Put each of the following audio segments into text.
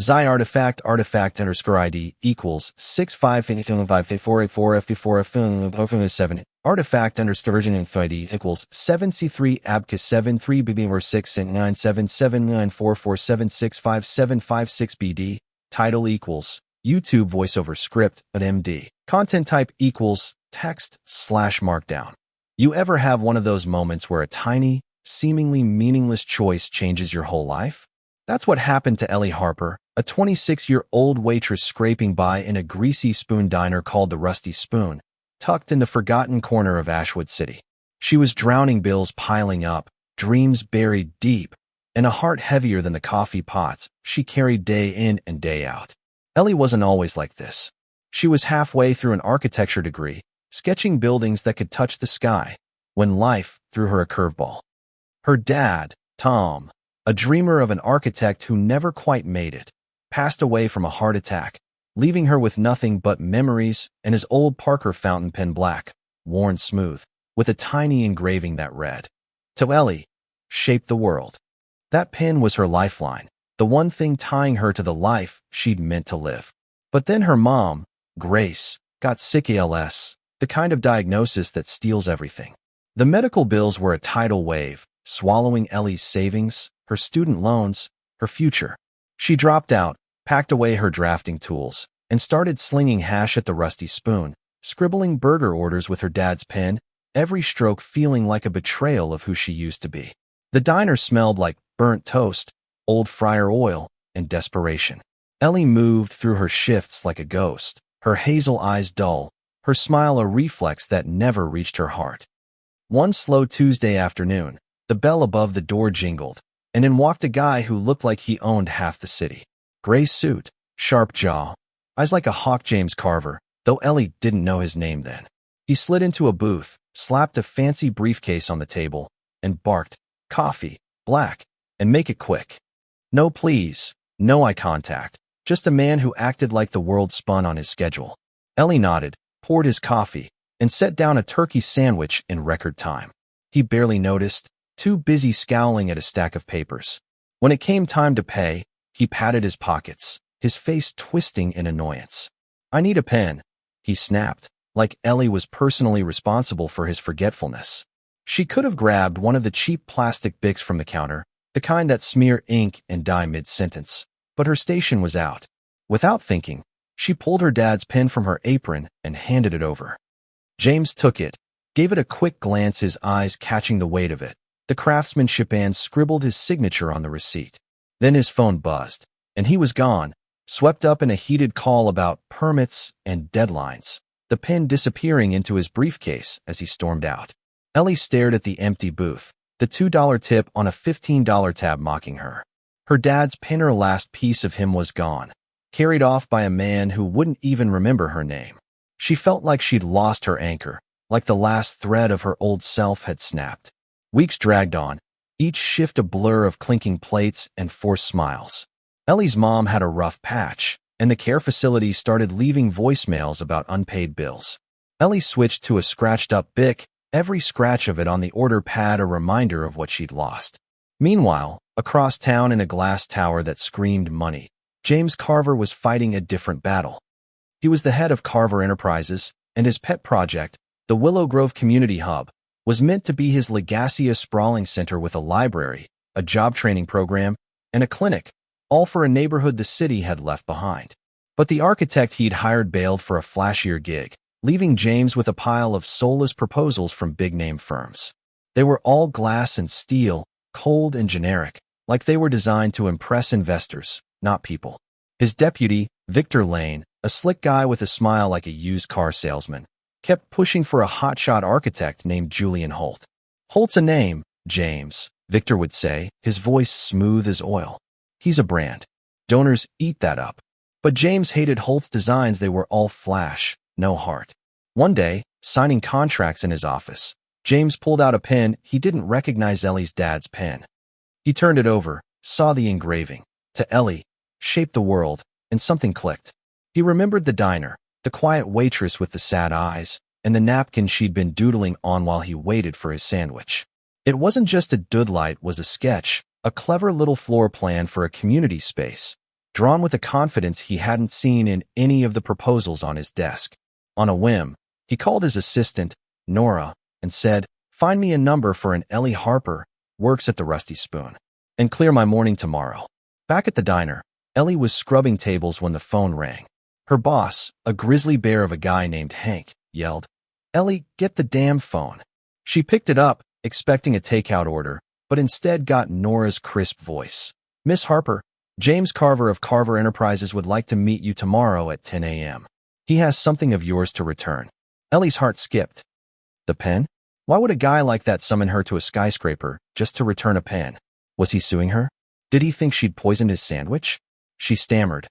Xi artifact underscore ID equals 655554F4F7 artifact underscore version info ID equals 7C3 abcus 73 BB 6 and 9779447657556 BD. Title equals YouTube voiceover script at MD. Content type equals text/markdown. You ever have one of those moments where a tiny, seemingly meaningless choice changes your whole life? That's what happened to Ellie Harper, a 26-year-old waitress scraping by in a greasy spoon diner called the Rusty Spoon, tucked in the forgotten corner of Ashwood City. She was drowning bills piling up, dreams buried deep, and a heart heavier than the coffee pots she carried day in and day out. Ellie wasn't always like this. She was halfway through an architecture degree, sketching buildings that could touch the sky, when life threw her a curveball. Her dad, Tom, a dreamer of an architect who never quite made it, passed away from a heart attack, leaving her with nothing but memories and his old Parker fountain pen black, worn smooth, with a tiny engraving that read, "To Ellie, shape the world." That pen was her lifeline, the one thing tying her to the life she'd meant to live. But then her mom, Grace, got sick ALS, the kind of diagnosis that steals everything. The medical bills were a tidal wave, swallowing Ellie's savings, her student loans, her future. She dropped out, packed away her drafting tools, and started slinging hash at the Rusty Spoon, scribbling burger orders with her dad's pen, every stroke feeling like a betrayal of who she used to be. The diner smelled like burnt toast, old fryer oil, and desperation. Ellie moved through her shifts like a ghost, her hazel eyes dull, her smile a reflex that never reached her heart. One slow Tuesday afternoon, the bell above the door jingled, and in walked a guy who looked like he owned half the city. Gray suit, sharp jaw, eyes like a hawk. James Carver, though Ellie didn't know his name then. He slid into a booth, slapped a fancy briefcase on the table, and barked, "Coffee, black, and make it quick." No please, no eye contact, just a man who acted like the world spun on his schedule. Ellie nodded, poured his coffee, and set down a turkey sandwich in record time. He barely noticed, too busy scowling at a stack of papers. When it came time to pay, he patted his pockets, his face twisting in annoyance. "I need a pen," he snapped, like Ellie was personally responsible for his forgetfulness. She could have grabbed one of the cheap plastic Bics from the counter, the kind that smear ink and die mid-sentence, but her station was out. Without thinking, she pulled her dad's pen from her apron and handed it over. James took it, gave it a quick glance, his eyes catching the weight of it, the craftsmanship, and scribbled his signature on the receipt. Then his phone buzzed, and he was gone, swept up in a heated call about permits and deadlines, the pen disappearing into his briefcase as he stormed out. Ellie stared at the empty booth, the $2 tip on a $15 tab mocking her. Her dad's pen, her last piece of him, was gone, carried off by a man who wouldn't even remember her name. She felt like she'd lost her anchor, like the last thread of her old self had snapped. Weeks dragged on, each shift a blur of clinking plates and forced smiles. Ellie's mom had a rough patch, and the care facility started leaving voicemails about unpaid bills. Ellie switched to a scratched-up Bic, every scratch of it on the order pad a reminder of what she'd lost. Meanwhile, across town in a glass tower that screamed money, James Carver was fighting a different battle. He was the head of Carver Enterprises, and his pet project, the Willow Grove Community Hub, was meant to be his legacy, a sprawling center with a library, a job training program, and a clinic, all for a neighborhood the city had left behind. But the architect he'd hired bailed for a flashier gig, leaving James with a pile of soulless proposals from big-name firms. They were all glass and steel, cold and generic, like they were designed to impress investors, not people. His deputy, Victor Lane, a slick guy with a smile like a used car salesman, kept pushing for a hotshot architect named Julian Holt. "Holt's a name, James," Victor would say, his voice smooth as oil. "He's a brand. Donors eat that up." But James hated Holt's designs. They were all flash, no heart. One day, signing contracts in his office, James pulled out a pen. He didn't recognize Ellie's dad's pen. He turned it over, saw the engraving, "To Ellie, shape the world," and something clicked. He remembered the diner, the quiet waitress with the sad eyes, and the napkin she'd been doodling on while he waited for his sandwich. It wasn't just a doodlite, it was a sketch, a clever little floor plan for a community space, drawn with a confidence he hadn't seen in any of the proposals on his desk. On a whim, he called his assistant, Nora, and said, "Find me a number for an Ellie Harper, works at the Rusty Spoon, and clear my morning tomorrow." Back at the diner, Ellie was scrubbing tables when the phone rang. Her boss, a grizzly bear of a guy named Hank, yelled, "Ellie, get the damn phone." She picked it up, expecting a takeout order, but instead got Nora's crisp voice. "Miss Harper, James Carver of Carver Enterprises would like to meet you tomorrow at 10 a.m. He has something of yours to return." Ellie's heart skipped. The pen? Why would a guy like that summon her to a skyscraper just to return a pen? Was he suing her? Did he think she'd poisoned his sandwich? She stammered,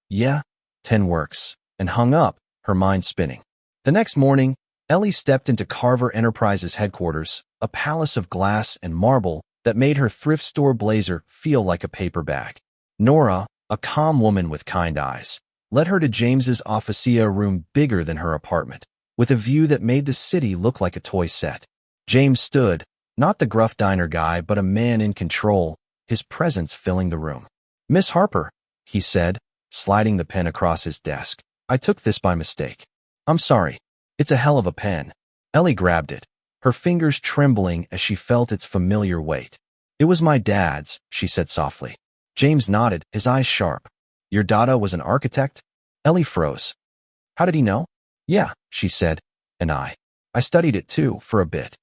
yeah, 10 works," and hung up, her mind spinning. The next morning, Ellie stepped into Carver Enterprises headquarters, a palace of glass and marble that made her thrift store blazer feel like a paper bag. Nora, a calm woman with kind eyes, led her to James's officia room bigger than her apartment, with a view that made the city look like a toy set. James stood, not the gruff diner guy, but a man in control, his presence filling the room. "Miss Harper," he said, sliding the pen across his desk. "I took this by mistake. I'm sorry. It's a hell of a pen." Ellie grabbed it, her fingers trembling as she felt its familiar weight. "It was my dad's," she said softly. James nodded, his eyes sharp. "Your dada was an architect?" Ellie froze. "How did he know?" "Yeah," she said, "and I studied it too, for a bit."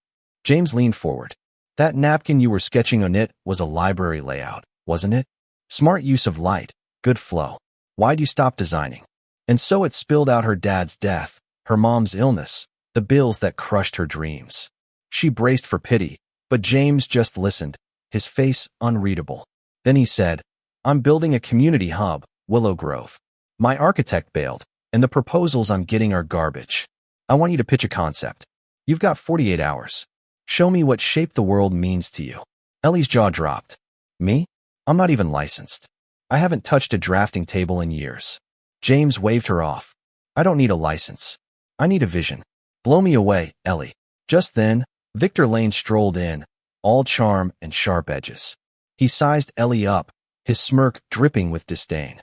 James leaned forward. "That napkin you were sketching on it was a library layout, wasn't it? Smart use of light, good flow. Why'd you stop designing?" And so it spilled out: her dad's death, her mom's illness, the bills that crushed her dreams. She braced for pity, but James just listened, his face unreadable. Then he said, "I'm building a community hub, Willow Grove. My architect bailed, and the proposals I'm getting are garbage. I want you to pitch a concept. You've got 48 hours. Show me what shape the world means to you." Ellie's jaw dropped. "Me? I'm not even licensed. I haven't touched a drafting table in years." James waved her off. "I don't need a license. I need a vision. Blow me away, Ellie." Just then, Victor Lane strolled in, all charm and sharp edges. He sized Ellie up, his smirk dripping with disdain.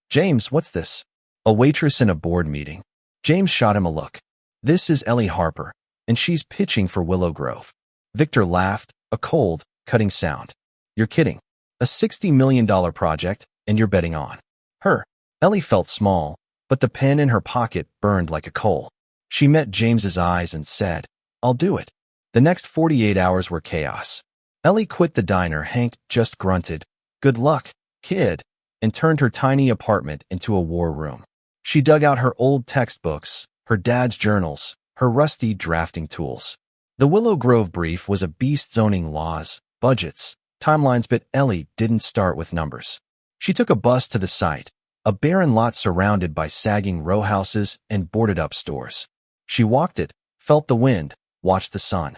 "James, what's this? A waitress in a board meeting?" James shot him a look. "This is Ellie Harper, and she's pitching for Willow Grove." Victor laughed, a cold, cutting sound. "You're kidding. A $60 million project, and you're betting on her." Ellie felt small, but the pen in her pocket burned like a coal. She met James's eyes and said, "I'll do it." The next 48 hours were chaos. Ellie quit the diner. Hank just grunted, "Good luck, kid," and turned her tiny apartment into a war room. She dug out her old textbooks, her dad's journals, her rusty drafting tools. The Willow Grove brief was a beast: zoning laws, budgets, timelines, but Ellie didn't start with numbers. She took a bus to the site, a barren lot surrounded by sagging row houses and boarded-up stores. She walked it, felt the wind, watched the sun.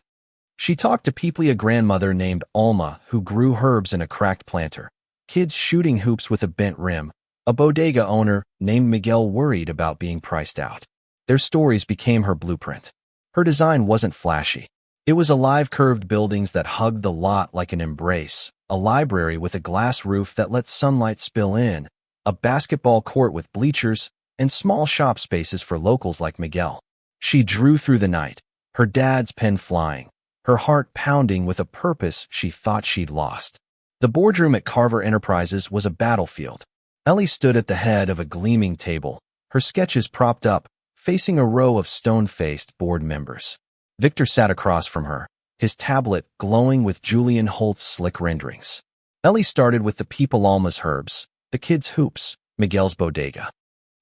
She talked to people: a grandmother named Alma who grew herbs in a cracked planter, kids shooting hoops with a bent rim, a bodega owner named Miguel worried about being priced out. Their stories became her blueprint. Her design wasn't flashy. It was alive: curved buildings that hugged the lot like an embrace, a library with a glass roof that let sunlight spill in, a basketball court with bleachers, and small shop spaces for locals like Miguel. She drew through the night, her dad's pen flying, her heart pounding with a purpose she thought she'd lost. The boardroom at Carver Enterprises was a battlefield. Ellie stood at the head of a gleaming table, her sketches propped up, facing a row of stone-faced board members. Victor sat across from her, his tablet glowing with Julian Holt's slick renderings. Ellie started with the people: Alma's herbs, the kids' hoops, Miguel's bodega.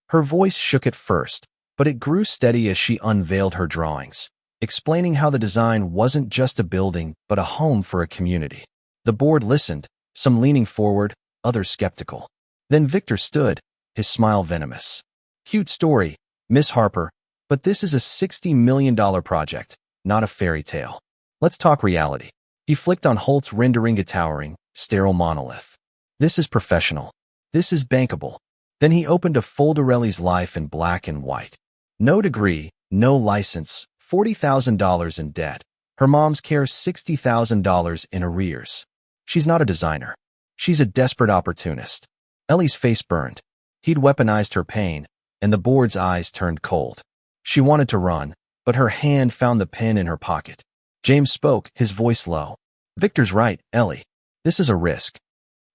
Her voice shook at first, but it grew steady as she unveiled her drawings, explaining how the design wasn't just a building, but a home for a community. The board listened, some leaning forward, others skeptical. Then Victor stood, his smile venomous. "Cute story, Miss Harper, but this is a $60 million project, not a fairy tale. Let's talk reality." He flicked on Holt's rendering: a towering, sterile monolith. "This is professional. This is bankable." Then he opened a folder: Ellie's life in black and white. No degree, no license, $40,000 in debt. Her mom's care: $60,000 in arrears. She's not a designer. She's a desperate opportunist. Ellie's face burned. He'd weaponized her pain, and the board's eyes turned cold. She wanted to run, but her hand found the pen in her pocket. James spoke, his voice low. Victor's right, Ellie. This is a risk.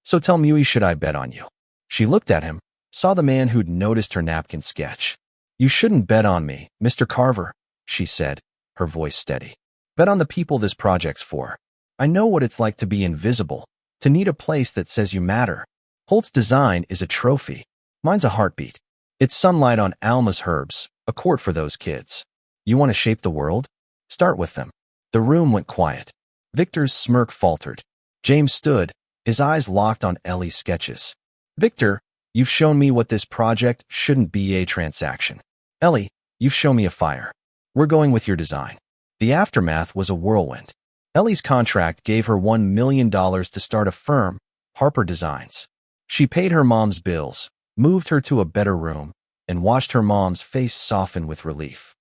So tell me, should I bet on you? She looked at him, saw the man who'd noticed her napkin sketch. You shouldn't bet on me, Mr. Carver, she said, her voice steady. Bet on the people this project's for. I know what it's like to be invisible, to need a place that says you matter. Holt's design is a trophy. Mine's a heartbeat. It's sunlight on Alma's herbs, a court for those kids. You want to shape the world? Start with them. The room went quiet. Victor's smirk faltered. James stood, his eyes locked on Ellie's sketches. Victor, you've shown me what this project shouldn't be a transaction. Ellie, you've shown me a fire. We're going with your design. The aftermath was a whirlwind. Ellie's contract gave her $1 million to start a firm, Harper Designs. She paid her mom's bills, moved her to a better room, and watched her mom's face soften with relief.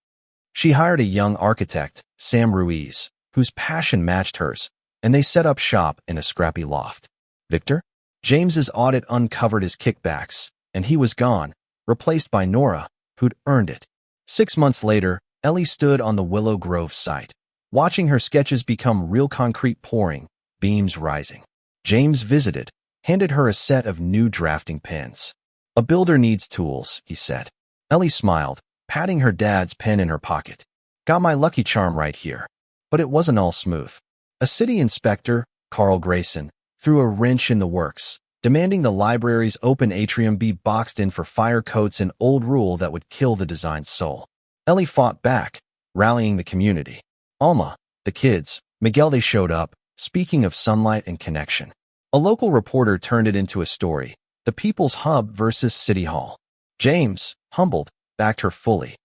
She hired a young architect, Sam Ruiz, whose passion matched hers, and they set up shop in a scrappy loft. Victor? James's audit uncovered his kickbacks, and he was gone, replaced by Nora, who'd earned it. 6 months later, Ellie stood on the Willow Grove site, watching her sketches become real concrete pouring, beams rising. James visited, handed her a set of new drafting pens. A builder needs tools, he said. Ellie smiled, patting her dad's pen in her pocket. Got my lucky charm right here. But it wasn't all smooth. A city inspector, Carl Grayson, threw a wrench in the works, demanding the library's open atrium be boxed in for fire coats, an old rule that would kill the design's soul. Ellie fought back, rallying the community. Alma, the kids, Miguel, they showed up, speaking of sunlight and connection. A local reporter turned it into a story, the People's Hub versus City Hall. James, humbled, backed her fully.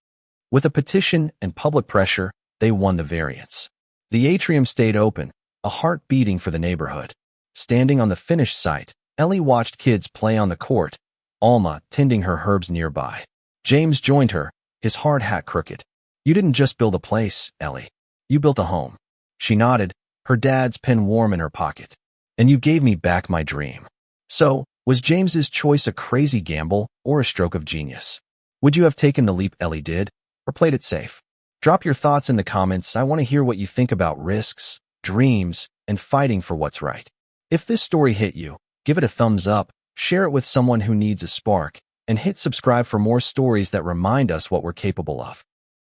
With a petition and public pressure, they won the variance. The atrium stayed open, a heart beating for the neighborhood. Standing on the finished site, Ellie watched kids play on the court, Alma tending her herbs nearby. James joined her, his hard hat crooked. You didn't just build a place, Ellie. You built a home. She nodded, her dad's pen warm in her pocket. And you gave me back my dream. So, was James's choice a crazy gamble or a stroke of genius? Would you have taken the leap Ellie did, or played it safe? Drop your thoughts in the comments. I want to hear what you think about risks, dreams, and fighting for what's right. If this story hit you, give it a thumbs up, share it with someone who needs a spark, and hit subscribe for more stories that remind us what we're capable of.